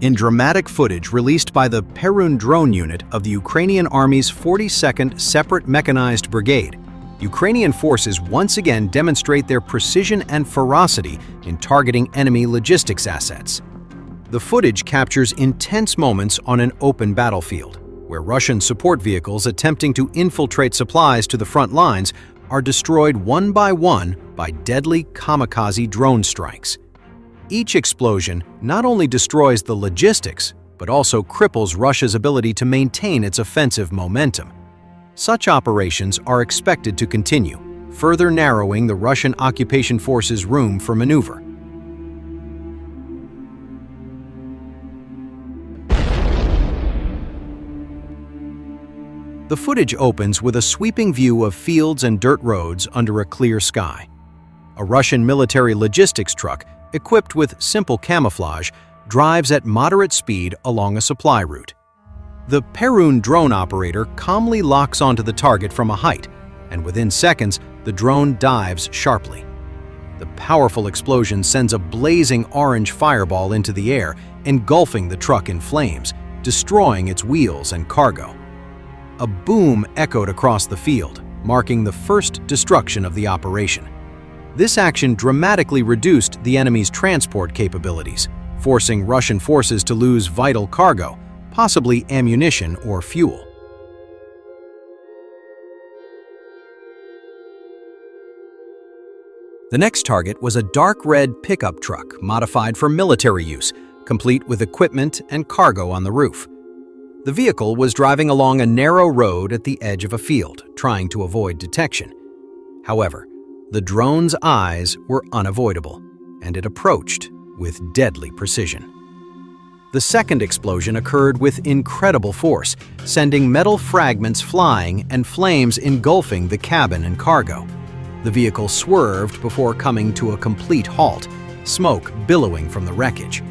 In dramatic footage released by the Perun drone unit of the Ukrainian Army's 42nd Separate Mechanized Brigade, Ukrainian forces once again demonstrate their precision and ferocity in targeting enemy logistics assets. The footage captures intense moments on an open battlefield, where Russian support vehicles attempting to infiltrate supplies to the front lines are destroyed one by deadly kamikaze drone strikes. Each explosion not only destroys the logistics, but also cripples Russia's ability to maintain its offensive momentum. Such operations are expected to continue, further narrowing the Russian occupation forces' room for maneuver. The footage opens with a sweeping view of fields and dirt roads under a clear sky. A Russian military logistics truck, equipped with simple camouflage, drives at moderate speed along a supply route. The Perun drone operator calmly locks onto the target from a height, and within seconds, the drone dives sharply. The powerful explosion sends a blazing orange fireball into the air, engulfing the truck in flames, destroying its wheels and cargo. A boom echoed across the field, marking the first destruction of the operation. This action dramatically reduced the enemy's transport capabilities, forcing Russian forces to lose vital cargo, possibly ammunition or fuel. The next target was a dark red pickup truck modified for military use, complete with equipment and cargo on the roof. The vehicle was driving along a narrow road at the edge of a field, trying to avoid detection. However, the drone's eyes were unavoidable, and it approached with deadly precision. The second explosion occurred with incredible force, sending metal fragments flying and flames engulfing the cabin and cargo. The vehicle swerved before coming to a complete halt, smoke billowing from the wreckage.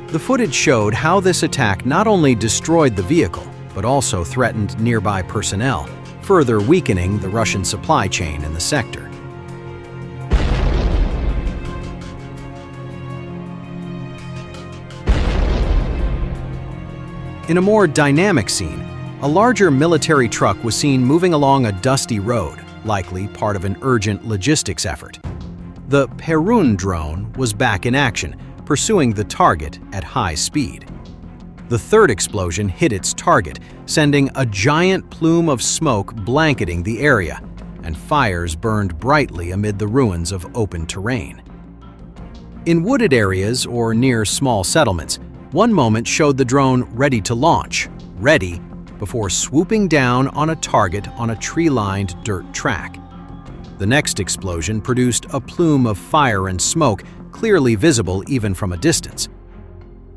The footage showed how this attack not only destroyed the vehicle, but also threatened nearby personnel, further weakening the Russian supply chain in the sector. In a more dynamic scene, a larger military truck was seen moving along a dusty road, likely part of an urgent logistics effort. The Perun drone was back in action, pursuing the target at high speed. The third explosion hit its target, sending a giant plume of smoke blanketing the area, and fires burned brightly amid the ruins of open terrain. In wooded areas or near small settlements, one moment showed the drone ready to launch, before swooping down on a target on a tree-lined dirt track. The next explosion produced a plume of fire and smoke, clearly visible even from a distance.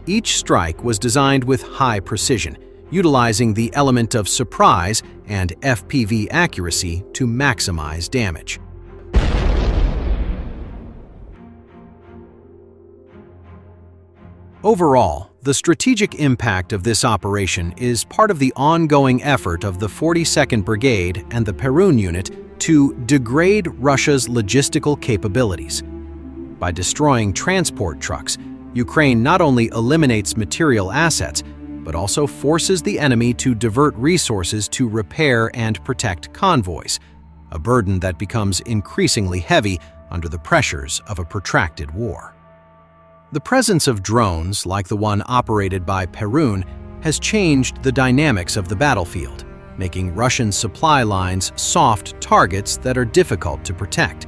Each strike was designed with high precision, utilizing the element of surprise and FPV accuracy to maximize damage. Overall, the strategic impact of this operation is part of the ongoing effort of the 42nd Brigade and the Perun unit to degrade Russia's logistical capabilities. By destroying transport trucks, Ukraine not only eliminates material assets, but also forces the enemy to divert resources to repair and protect convoys, a burden that becomes increasingly heavy under the pressures of a protracted war. The presence of drones, like the one operated by Perun, has changed the dynamics of the battlefield, making Russian supply lines soft targets that are difficult to protect.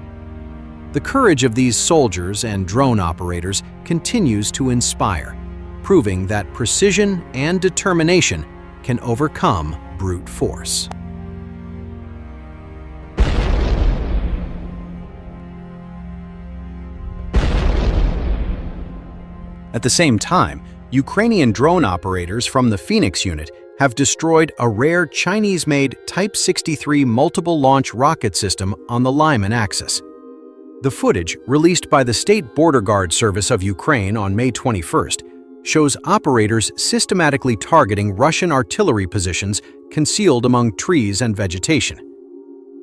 The courage of these soldiers and drone operators continues to inspire, proving that precision and determination can overcome brute force. At the same time, Ukrainian drone operators from the Phoenix unit have destroyed a rare Chinese-made Type 63 multiple-launch rocket system on the Lyman axis. The footage, released by the State Border Guard Service of Ukraine on May 21st, shows operators systematically targeting Russian artillery positions concealed among trees and vegetation.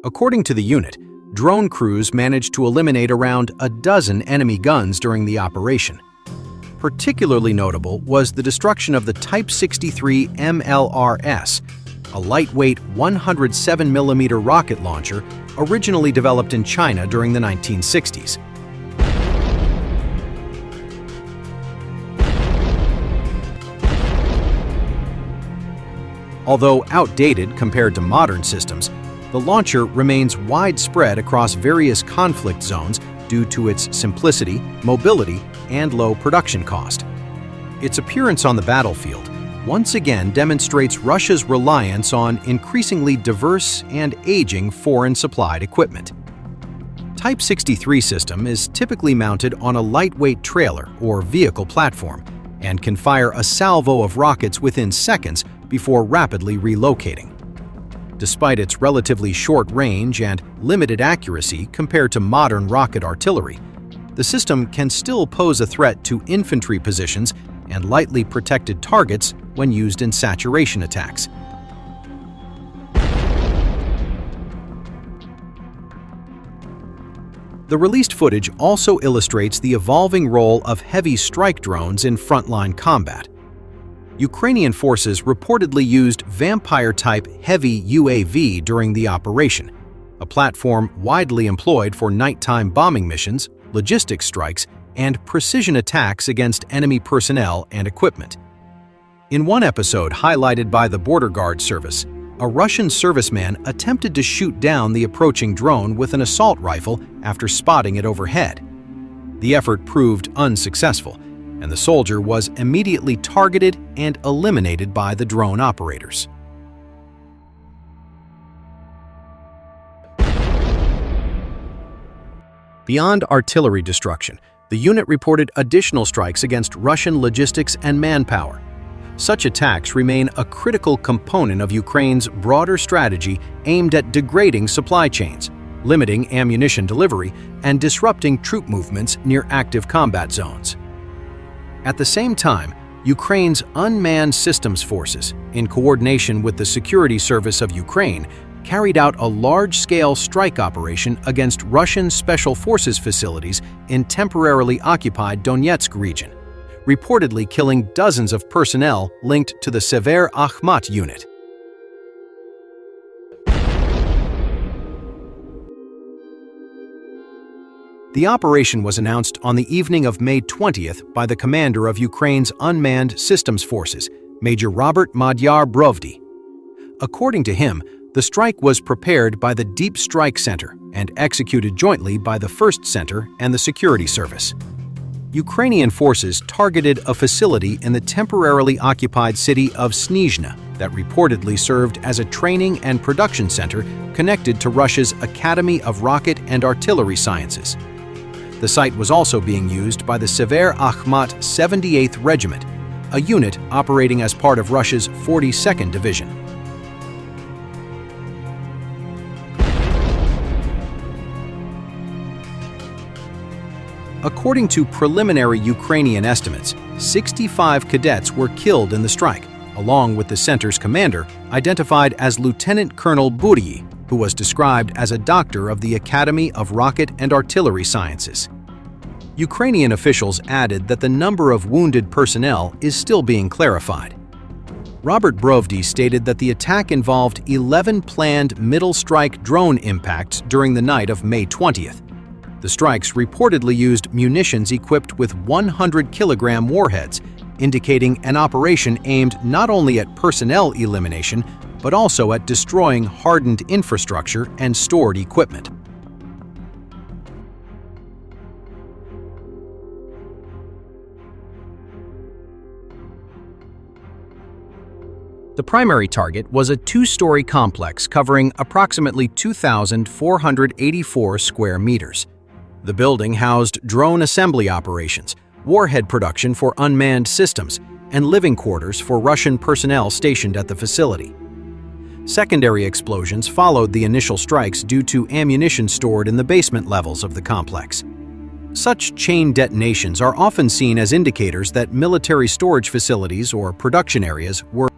According to the unit, drone crews managed to eliminate around a dozen enemy guns during the operation. Particularly notable was the destruction of the Type 63 MLRS, a lightweight 107mm rocket launcher originally developed in China during the 1960s. Although outdated compared to modern systems, the launcher remains widespread across various conflict zones due to its simplicity, mobility, and low production cost. Its appearance on the battlefield once again demonstrates Russia's reliance on increasingly diverse and aging foreign-supplied equipment. Type 63 system is typically mounted on a lightweight trailer or vehicle platform and can fire a salvo of rockets within seconds before rapidly relocating. Despite its relatively short range and limited accuracy compared to modern rocket artillery, the system can still pose a threat to infantry positions and lightly protected targets when used in saturation attacks. The released footage also illustrates the evolving role of heavy strike drones in frontline combat. Ukrainian forces reportedly used Vampire-type heavy UAV during the operation, a platform widely employed for nighttime bombing missions, logistics strikes, and precision attacks against enemy personnel and equipment. In one episode highlighted by the Border Guard Service, a Russian serviceman attempted to shoot down the approaching drone with an assault rifle after spotting it overhead. The effort proved unsuccessful, and the soldier was immediately targeted and eliminated by the drone operators. Beyond artillery destruction, the unit reported additional strikes against Russian logistics and manpower. Such attacks remain a critical component of Ukraine's broader strategy aimed at degrading supply chains, limiting ammunition delivery, and disrupting troop movements near active combat zones. At the same time, Ukraine's unmanned systems forces, in coordination with the Security Service of Ukraine, carried out a large-scale strike operation against Russian Special Forces facilities in temporarily occupied Donetsk region, reportedly killing dozens of personnel linked to the Sever Akhmat unit. The operation was announced on the evening of May 20th by the commander of Ukraine's Unmanned Systems Forces, Major Robert Magyar Brovdy. According to him, the strike was prepared by the Deep Strike Center and executed jointly by the First Center and the Security Service. Ukrainian forces targeted a facility in the temporarily occupied city of Snizhne that reportedly served as a training and production center connected to Russia's Academy of Rocket and Artillery Sciences. The site was also being used by the Sever Akhmat 78th Regiment, a unit operating as part of Russia's 42nd Division. According to preliminary Ukrainian estimates, 65 cadets were killed in the strike, along with the center's commander, identified as Lieutenant Colonel Buryi, who was described as a doctor of the Academy of Rocket and Artillery Sciences. Ukrainian officials added that the number of wounded personnel is still being clarified. Robert Brovdy stated that the attack involved 11 planned middle strike drone impacts during the night of May 20th. The strikes reportedly used munitions equipped with 100-kilogram warheads, indicating an operation aimed not only at personnel elimination, but also at destroying hardened infrastructure and stored equipment. The primary target was a two-story complex covering approximately 2,484 square meters. The building housed drone assembly operations, warhead production for unmanned systems, and living quarters for Russian personnel stationed at the facility. Secondary explosions followed the initial strikes due to ammunition stored in the basement levels of the complex. Such chain detonations are often seen as indicators that military storage facilities or production areas were